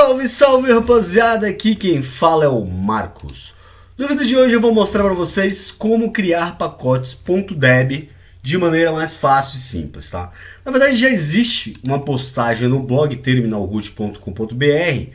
Salve, salve rapaziada, aqui quem fala é o Marcos. No vídeo de hoje eu vou mostrar para vocês como criar pacotes .deb de maneira mais fácil e simples, tá? Na verdade já existe uma postagem no blog terminalroot.com.br,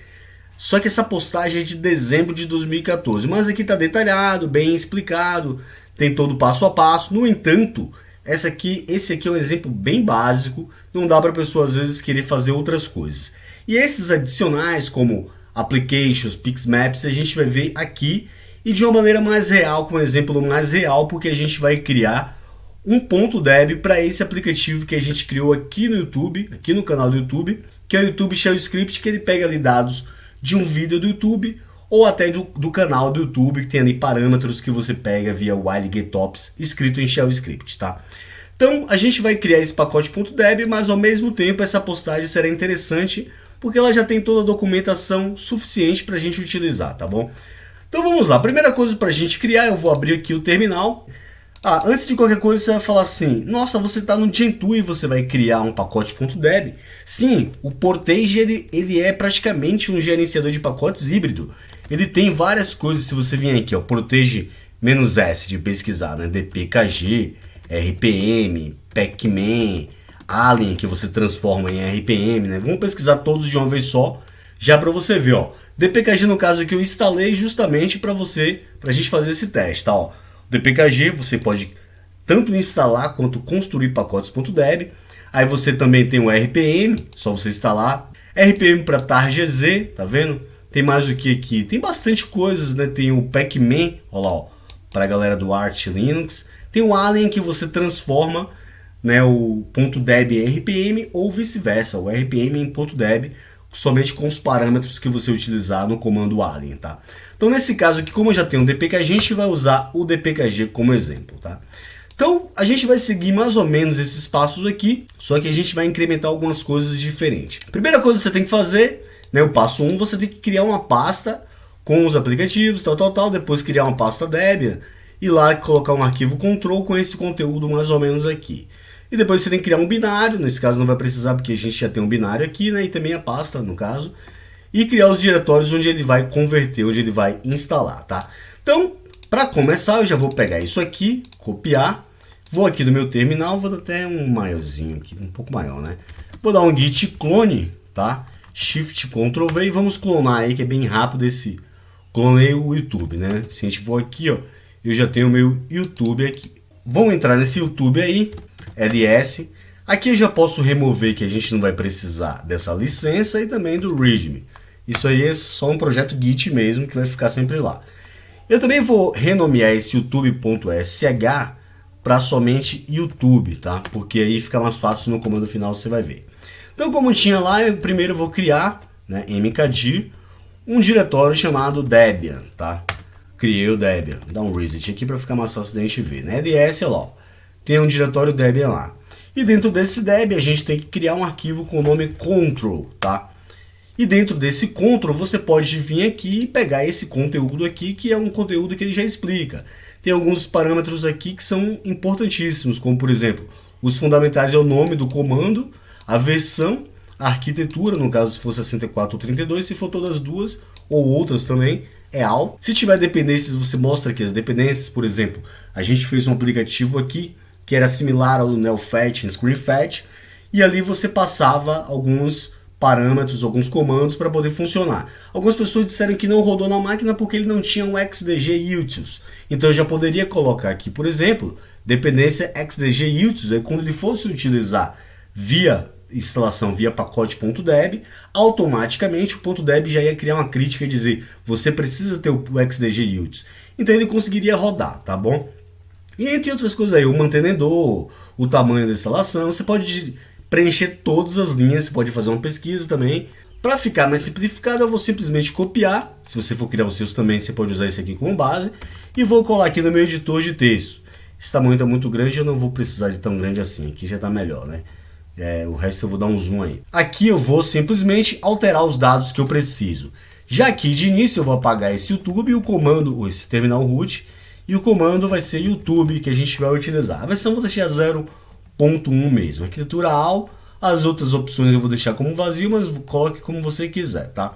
só que essa postagem é de dezembro de 2014, mas aqui está detalhado, bem explicado, tem todo o passo a passo. No entanto, esse aqui é um exemplo bem básico, não dá para a pessoa às vezes querer fazer outras coisas. E esses adicionais como applications, pixmaps, a gente vai ver aqui e de uma maneira mais real, com um exemplo mais real, porque a gente vai criar um .deb para esse aplicativo que a gente criou aqui no YouTube, aqui no canal do YouTube, que é o YouTube Shell Script, que ele pega ali dados de um vídeo do YouTube ou até do canal do YouTube, que tem ali parâmetros que você pega via while getOps escrito em Shell Script, tá? Então a gente vai criar esse pacote .deb, mas ao mesmo tempo essa postagem será interessante porque ela já tem toda a documentação suficiente para a gente utilizar, tá bom? Então vamos lá, primeira coisa para a gente criar, eu vou abrir aqui o terminal. Antes de qualquer coisa você vai falar assim, nossa, você está no Gentoo e você vai criar um pacote .deb? Sim, o Portage ele é praticamente um gerenciador de pacotes híbrido. Ele tem várias coisas, se você vier aqui, ó, Portage-S de pesquisar, né? dpkg, rpm, pacman, alien que você transforma em RPM, né? Vamos pesquisar todos de uma vez só, já para você ver, ó. dpkg no caso aqui eu instalei justamente para a gente fazer esse teste, tá? Ó. dpkg você pode tanto instalar quanto construir pacotes .deb. Aí você também tem o RPM, só você instalar. RPM para targz, tá vendo? Tem mais o que aqui? Tem bastante coisas, né? Tem o pacman, olha lá, ó, para a galera do Arch Linux. Tem o alien que você transforma, né, o .deb em RPM ou vice-versa, o RPM em .deb, somente com os parâmetros que você utilizar no comando alien, tá? Então nesse caso aqui, como eu já tenho o dpkg, a gente vai usar o dpkg como exemplo, tá? Então a gente vai seguir mais ou menos esses passos aqui, só que a gente vai incrementar algumas coisas diferentes. Primeira coisa que você tem que fazer, né, o passo 1, você tem que criar uma pasta com os aplicativos, tal, depois criar uma pasta Debian e lá colocar um arquivo control com esse conteúdo mais ou menos aqui. E depois você tem que criar um binário, nesse caso não vai precisar porque a gente já tem um binário aqui, né, e também a pasta no caso. E criar os diretórios onde ele vai converter, onde ele vai instalar, tá? Então, para começar, eu já vou pegar isso aqui, copiar, vou aqui no meu terminal, vou dar até um maiorzinho aqui, um pouco maior, né? Vou dar um git clone, tá? Shift Ctrl V e vamos clonar aí, que é bem rápido esse. Clonei o YouTube, né? Se a gente for aqui, ó, eu já tenho o meu YouTube aqui. Vamos entrar nesse YouTube aí, ls. Aqui eu já posso remover que a gente não vai precisar dessa licença e também do readme. Isso aí é só um projeto Git mesmo que vai ficar sempre lá. Eu também vou renomear esse youtube.sh para somente YouTube, tá? Porque aí fica mais fácil no comando final, você vai ver. Então, como tinha lá, eu primeiro vou criar, né, mkdir, um diretório chamado Debian, tá? Criei o Debian. Dá um reset aqui para ficar mais fácil da gente ver, né? ls, olha lá, tem um diretório Debian lá. E dentro desse Debian a gente tem que criar um arquivo com o nome control, tá? E dentro desse control você pode vir aqui e pegar esse conteúdo aqui, que é um conteúdo que ele já explica. Tem alguns parâmetros aqui que são importantíssimos, como por exemplo, os fundamentais é o nome do comando, a versão, a arquitetura, no caso se for 64 ou 32, se for todas duas ou outras também, é AL. Se tiver dependências, você mostra aqui as dependências, por exemplo, a gente fez um aplicativo aqui que era similar ao NeoFetch, ScreenFetch, e ali você passava alguns parâmetros, alguns comandos para poder funcionar. Algumas pessoas disseram que não rodou na máquina porque ele não tinha um XDG utils. Então eu já poderia colocar aqui, por exemplo, dependência XDG utils, aí quando ele fosse utilizar via instalação via pacote.deb, automaticamente o .deb já ia criar uma crítica e dizer, você precisa ter o XDG utils. Então ele conseguiria rodar, tá bom? E entre outras coisas aí, o mantenedor, o tamanho da instalação, você pode preencher todas as linhas, você pode fazer uma pesquisa também. Para ficar mais simplificado, eu vou simplesmente copiar. Se você for criar os seus também, você pode usar esse aqui como base. E vou colar aqui no meu editor de texto. Esse tamanho está muito grande, eu não vou precisar de tão grande assim. Aqui já está melhor, né? O resto eu vou dar um zoom aí. Aqui eu vou simplesmente alterar os dados que eu preciso. Já aqui de início eu vou apagar esse YouTube e o comando, esse terminal root. E o comando vai ser YouTube que a gente vai utilizar. A versão eu vou deixar 0.1 mesmo. Arquitetura AL, as outras opções eu vou deixar como vazio, mas coloque como você quiser, tá?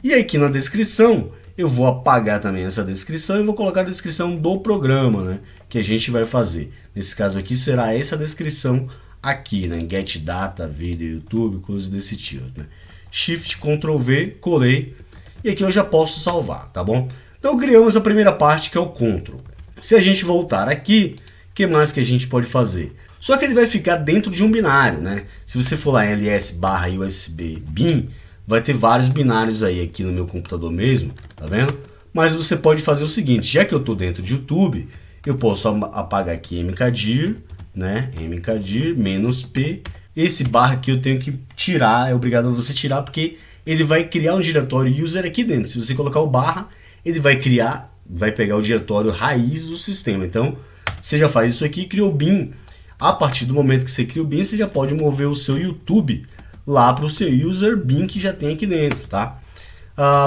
E aqui na descrição, eu vou apagar também essa descrição e vou colocar a descrição do programa, né, que a gente vai fazer. Nesse caso aqui será essa descrição aqui, né, Get Data, Vídeo, YouTube, coisas desse tipo, né. Shift, Ctrl V, colei, e aqui eu já posso salvar, tá bom? Então criamos a primeira parte, que é o Ctrl. Se a gente voltar aqui, o que mais que a gente pode fazer? Só que ele vai ficar dentro de um binário, né? Se você for lá em ls/usb bin, vai ter vários binários aí aqui no meu computador mesmo, tá vendo? Mas você pode fazer o seguinte, já que eu estou dentro de YouTube, eu posso apagar aqui mkdir, né? mkdir -p. Esse barra aqui eu tenho que tirar, é obrigado a você tirar, porque ele vai criar um diretório user aqui dentro. Se você colocar o barra, ele vai criar, vai pegar o diretório raiz do sistema. Então, você já faz isso aqui, criou o bin. A partir do momento que você cria o bin, você já pode mover o seu YouTube lá para o seu user bin que já tem aqui dentro, tá?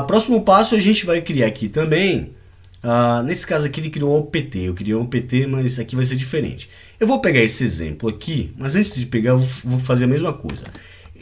Próximo passo, a gente vai criar aqui também, nesse caso aqui ele criou um OPT, eu criei um OPT, mas aqui vai ser diferente. Eu vou pegar esse exemplo aqui, mas antes de pegar, eu vou fazer a mesma coisa.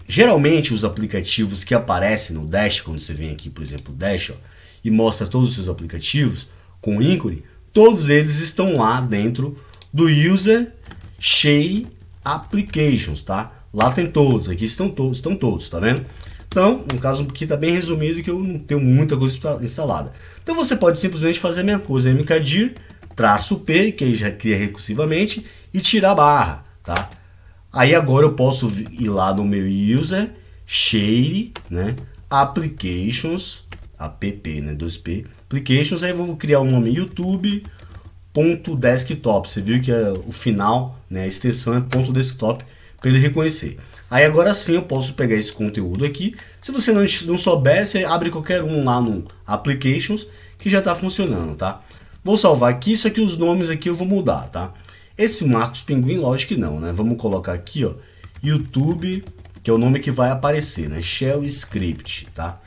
Geralmente, os aplicativos que aparecem no Dash, quando você vem aqui, por exemplo, Dash, ó, e mostra todos os seus aplicativos com ícone, todos eles estão lá dentro do User Share Applications, tá? Lá tem todos, aqui estão todos, tá vendo? Então, no caso aqui está bem resumido, que eu não tenho muita coisa instalada. Então você pode simplesmente fazer a mesma coisa, mkdir -p, que aí já cria recursivamente, e tirar a barra, tá? Aí agora eu posso ir lá no meu User Share, né, Applications, app, né, 2p, Applications, aí eu vou criar o nome YouTube.desktop. Você viu que o final, né, a extensão é .desktop para ele reconhecer. Aí agora sim eu posso pegar esse conteúdo aqui. Se você não souber, você abre qualquer um lá no Applications que já está funcionando, tá? Vou salvar aqui, só que os nomes aqui eu vou mudar, tá? Esse Marcos Pinguim, lógico que não, né? Vamos colocar aqui, ó, YouTube, que é o nome que vai aparecer, né? Shell Script, tá?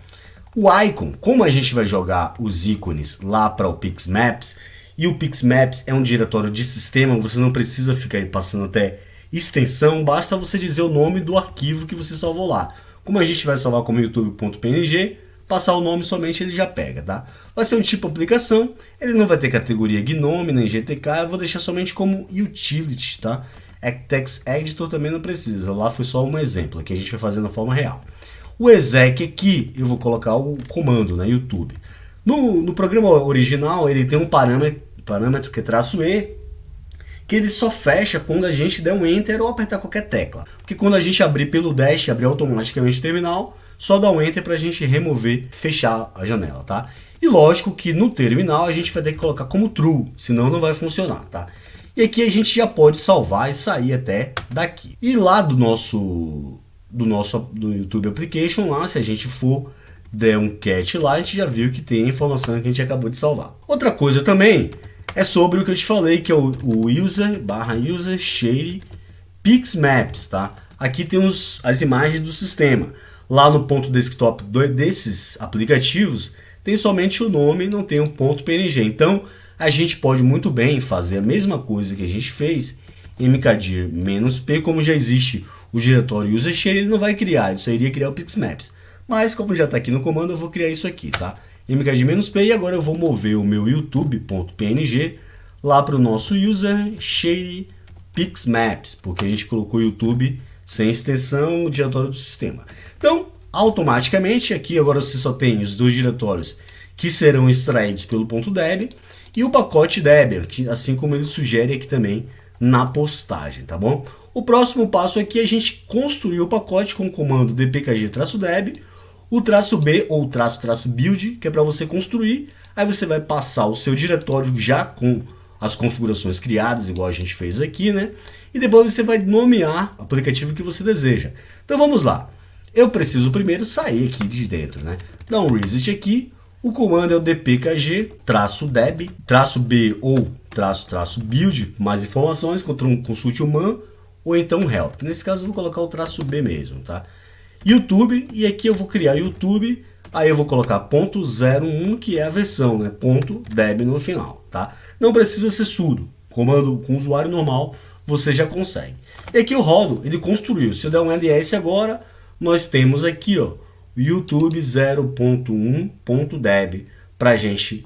O icon, como a gente vai jogar os ícones lá para o Pixmaps, e o Pixmaps é um diretório de sistema, você não precisa ficar aí passando até extensão, basta você dizer o nome do arquivo que você salvou lá. Como a gente vai salvar como youtube.png, passar o nome somente ele já pega, tá? Vai ser um tipo de aplicação, ele não vai ter categoria GNOME nem GTK, eu vou deixar somente como utility, tá? Text Editor também não precisa, lá foi só um exemplo, aqui a gente vai fazer na forma real. O exec aqui, eu vou colocar o comando, né, YouTube. No programa original, ele tem um parâmetro que é -e, que ele só fecha quando a gente der um Enter ou apertar qualquer tecla. Porque quando a gente abrir pelo Dash, abrir automaticamente o terminal, só dá um Enter para a gente remover, fechar a janela, tá? E lógico que no terminal a gente vai ter que colocar como True, senão não vai funcionar, tá? E aqui a gente já pode salvar e sair até daqui. E lá do YouTube Application, lá, se a gente for der um cat lá, a gente já viu que tem a informação que a gente acabou de salvar. Outra coisa também é sobre o que eu te falei, que é o user share Pixmaps, tá? Aqui tem as imagens do sistema. Lá no ponto desktop desses aplicativos, tem somente o nome, não tem um ponto PNG. Então, a gente pode muito bem fazer a mesma coisa que a gente fez em mkdir -p, como já existe o diretório user share, ele não vai criar, ele só iria criar o Pixmaps. Mas, como já está aqui no comando, eu vou criar isso aqui, tá? mkdir -p, e agora eu vou mover o meu youtube.png lá para o nosso user share Pixmaps, porque a gente colocou YouTube sem extensão no diretório do sistema. Então, automaticamente, aqui agora você só tem os dois diretórios que serão extraídos pelo .deb e o pacote deb, assim como ele sugere aqui também na postagem, tá bom? O próximo passo aqui é a gente construir o pacote com o comando dpkg-deb, o -b ou --build, que é para você construir. Aí você vai passar o seu diretório já com as configurações criadas, igual a gente fez aqui, né? E depois você vai nomear o aplicativo que você deseja. Então vamos lá. Eu preciso primeiro sair aqui de dentro, né? Dá um reset aqui. O comando é o dpkg-deb, -b ou --build, mais informações, consulte o man ou então help. Nesse caso eu vou colocar o -b mesmo, tá? YouTube, e aqui eu vou criar YouTube, aí eu vou colocar .01, que é a versão, né? .deb no final, tá? Não precisa ser sudo, comando com usuário normal, você já consegue. E aqui eu rodo, ele construiu. Se eu der um ls agora, nós temos aqui, ó, YouTube 0.1.deb para a gente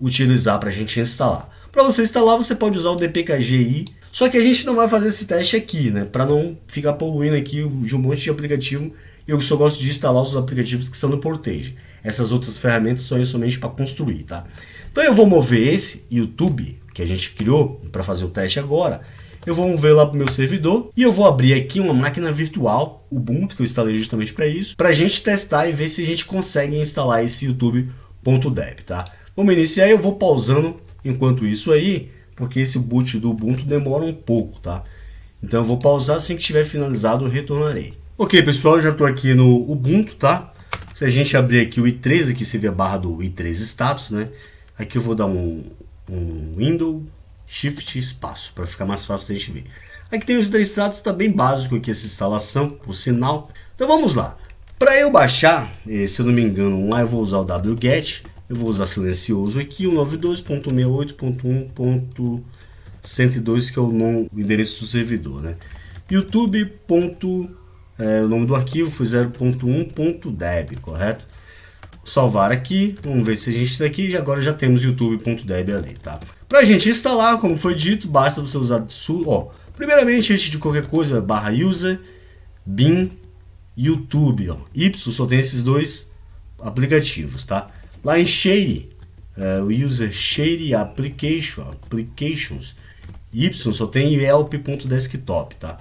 utilizar, para a gente instalar. Para você instalar, você pode usar o dpkgi, só que a gente não vai fazer esse teste aqui, né? Para não ficar poluindo aqui de um monte de aplicativo. Eu só gosto de instalar os aplicativos que são do Portage. Essas outras ferramentas são somente para construir, tá? Então eu vou mover esse YouTube que a gente criou para fazer o teste agora. Eu vou mover lá para o meu servidor e eu vou abrir aqui uma máquina virtual, Ubuntu, que eu instalei justamente para isso, para a gente testar e ver se a gente consegue instalar esse YouTube.deb, tá? Vamos iniciar e eu vou pausando enquanto isso aí, porque esse boot do Ubuntu demora um pouco, tá? Então eu vou pausar, assim que tiver finalizado eu retornarei. Ok, pessoal, eu já estou aqui no Ubuntu, tá? Se a gente abrir aqui o i3, aqui você vê a barra do i3 status, né? Aqui eu vou dar um Windows Shift espaço para ficar mais fácil de a gente ver. Aqui tem os 3 status, tá bem básico aqui essa instalação, por sinal. Então vamos lá. Para eu baixar, se eu não me engano, lá eu vou usar o wget, eu vou usar silencioso aqui, o 92.68.1.102, que é o endereço do servidor, né? YouTube. O nome do arquivo foi 0.1.deb, correto? Salvar aqui, vamos ver se a gente está aqui, e agora já temos youtube.deb ali, tá? Para a gente instalar, como foi dito, basta você usar primeiramente, antes de qualquer coisa, /user bin YouTube, Y só tem esses dois aplicativos, tá? Lá em Share, o user Share applications, Y só tem Yelp.desktop, tá?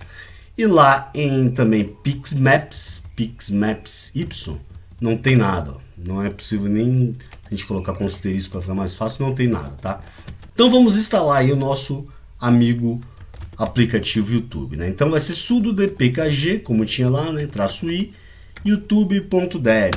E lá em também Pixmaps Y, não tem nada, ó. Não é possível nem a gente colocar com asterisco para ficar mais fácil, não tem nada, tá? Então vamos instalar aí o nosso amigo aplicativo YouTube, né? Então vai ser sudo dpkg, como tinha lá, né? -i, youtube.deb.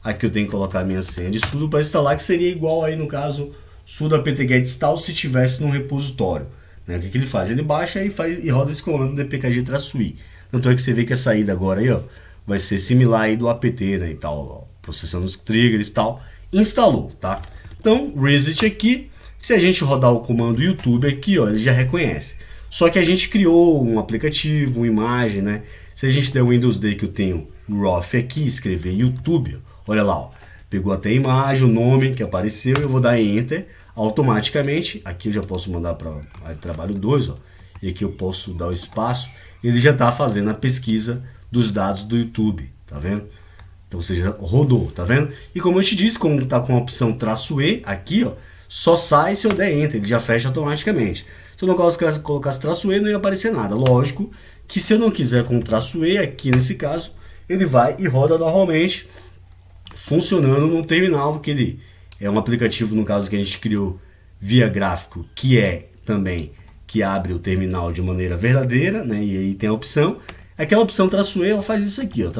Aqui eu tenho que colocar a minha senha de sudo para instalar, que seria igual aí no caso sudo apt-get install se tivesse num repositório, né? O que ele faz? Ele baixa e roda esse comando dpkg-i. Tanto é que você vê que a saída agora aí, ó, vai ser similar aí do apt, né, e tal, ó, processando os triggers e tal. Instalou, tá? Então, reset aqui. Se a gente rodar o comando YouTube aqui, ó, ele já reconhece. Só que a gente criou um aplicativo, uma imagem, né? Se a gente der o Windows D, que eu tenho Roth aqui, escrever YouTube, olha lá, ó, pegou até a imagem, o nome que apareceu, eu vou dar Enter automaticamente. Aqui eu já posso mandar para trabalho 2, ó, e aqui eu posso dar o espaço. Ele já está fazendo a pesquisa dos dados do YouTube, tá vendo? Então você já rodou, tá vendo? E como eu te disse, como está com a opção -e aqui, ó, só sai se eu der Enter, ele já fecha automaticamente. Se eu não colocasse -e, não ia aparecer nada. Lógico que se eu não quiser com -e, aqui nesse caso, ele vai e roda normalmente, funcionando no terminal, porque ele é um aplicativo, no caso, que a gente criou via gráfico, que é também que abre o terminal de maneira verdadeira, né? E aí tem a opção. Aquela opção -e, ela faz isso aqui, ó, -e. Se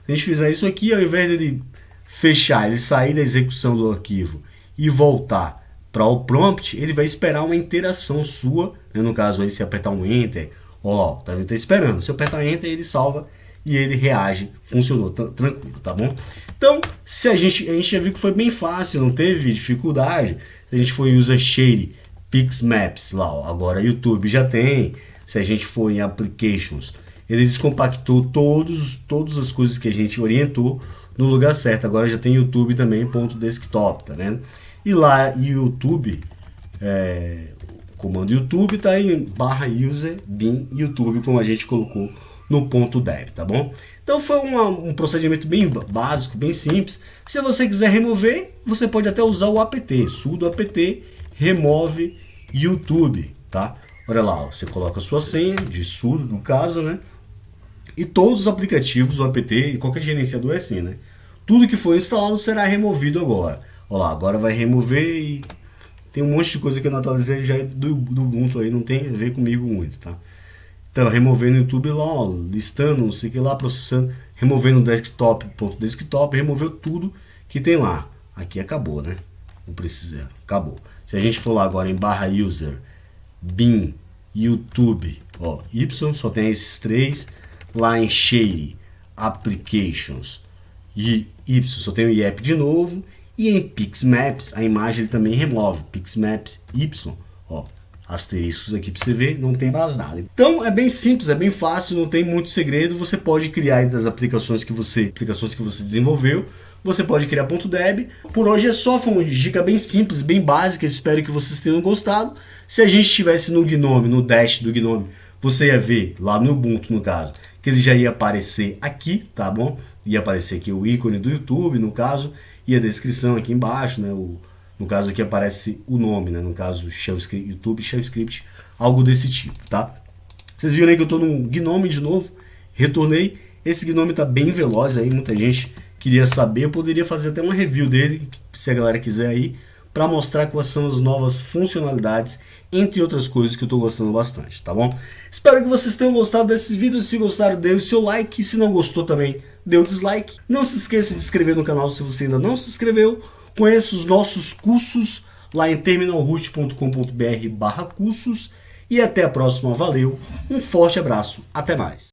a gente fizer isso aqui, ao invés dele fechar, ele sair da execução do arquivo e voltar para o prompt, ele vai esperar uma interação sua, né? No caso aí, se apertar um Enter, ó, tá vendo? Tá esperando. Se eu apertar Enter, ele salva e ele reage. Funcionou tranquilo, tá bom? Então, se a gente já viu que foi bem fácil, não teve dificuldade. Se a gente for user Share Pixmaps lá, ó, agora YouTube já tem. Se a gente for em Applications, ele descompactou todas as coisas que a gente orientou no lugar certo. Agora já tem YouTube também, .desktop, tá vendo? E lá YouTube, o comando YouTube está em /user bin YouTube, como a gente colocou no .deb, tá bom? Então foi um procedimento bem básico, bem simples. Se você quiser remover, você pode até usar o apt, sudo apt remove YouTube, tá? Olha lá, ó, você coloca a sua senha de sudo, no caso, né? E todos os aplicativos, o apt e qualquer gerenciador é assim, né? Tudo que for instalado será removido agora. Olha lá, agora vai remover e tem um monte de coisa que eu não atualizei já do Ubuntu aí, não tem a ver comigo muito, tá? Então, removendo o YouTube lá, ó, listando, não sei o que lá, processando, removendo o desktop, removeu tudo que tem lá. Aqui acabou, né? Não precisa, acabou. Se a gente for lá agora em /user bin YouTube, ó, Y, só tem esses três. Lá em Share Applications e Y, só tem o IEP de novo. E em Pixmaps, a imagem ele também remove. Pixmaps Y, ó, asteriscos aqui para você ver, não tem mais nada. Então é bem simples, é bem fácil, não tem muito segredo. Você pode criar aí das aplicações que você desenvolveu. Você pode criar .deb. Por hoje é só, foi uma dica bem simples, bem básica. Espero que vocês tenham gostado. Se a gente estivesse no Gnome, no Dash do Gnome, você ia ver lá no Ubuntu, no caso, que ele já ia aparecer aqui, tá bom? Ia aparecer aqui o ícone do YouTube, no caso, e a descrição aqui embaixo, né? No caso aqui aparece o nome, né? No caso, YouTube Shell Script, algo desse tipo, tá? Vocês viram aí que eu estou no Gnome de novo, retornei. Esse Gnome está bem veloz aí, muita gente queria saber. Eu poderia fazer até uma review dele, se a galera quiser aí, para mostrar quais são as novas funcionalidades, entre outras coisas que eu estou gostando bastante, tá bom? Espero que vocês tenham gostado desse vídeo. Se gostaram, dê o seu like. Se não gostou também, dê o dislike. Não se esqueça de se inscrever no canal se você ainda não se inscreveu. Conheça os nossos cursos lá em terminalroot.com.br/cursos. E até a próxima. Valeu, um forte abraço, até mais.